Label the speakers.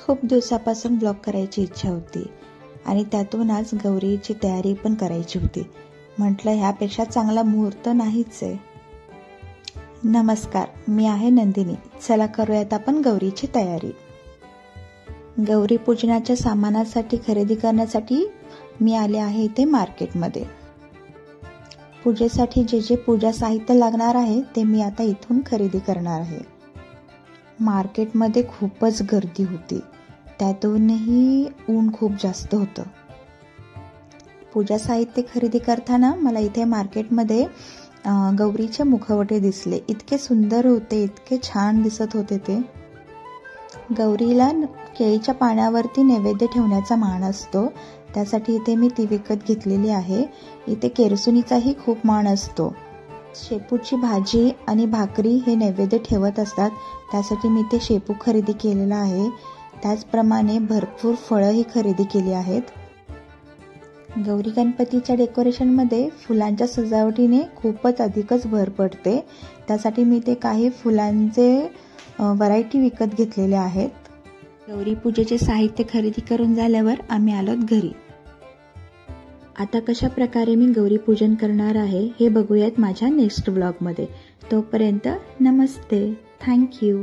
Speaker 1: खूप दिवसापासून ब्लॉग करायची इच्छा होती आणि त्यातून आज गौरीची तयारी पण करायची होती. म्हटलं ह्यापेक्षा चांगला मुहूर्त नाहीच आहे. नमस्कार, मी आहे नंदिनी. चला करूयात आपण गौरीची तयारी. गौरी पूजनाच्या सामानासाठी खरेदी करण्यासाठी मी आले आहे इथे मार्केटमध्ये. पूजेसाठी जे जे पूजा साहित्य लागणार आहे ते मी आता इथून खरेदी करणार आहे. मार्केटमध्ये खूपच गर्दी होती, त्यातूनही ऊन खूप जास्त होतं. पूजा साहित्य खरेदी करताना मला इथे मार्केटमध्ये गौरीचे मुखवटे दिसले. इतके सुंदर होते, इतके छान दिसत होते ते. गौरीला केळीच्या पाण्यावरती नैवेद्य ठेवण्याचा मान असतो, त्यासाठी इथे मी ती विकत घेतलेली आहे. इथे केरसुणीचाही खूप मान असतो. शेपूची भाजी आणि भाकरी हे नैवेद्य ठेवत असतात, त्यासाठी मी ते शेपू खरेदी केलेला आहे. त्याचप्रमाणे भरपूर फळंही खरेदी केली आहेत. गौरी गणपतीच्या डेकोरेशनमध्ये फुलांच्या सजावटीने खूपच अधिकच भर पडते, त्यासाठी मी ते काही फुलांचे व्हरायटी विकत घेतलेले आहेत. गौरी पूजेचे साहित्य खरेदी करून झाल्यावर आम्ही आलोत घरी. आता कशा प्रकारे मी गौरी पूजन करणार आहे हे बघूयात माझ्या नेक्स्ट ब्लॉगमध्ये. तोपर्यंत नमस्ते, थँक्यू.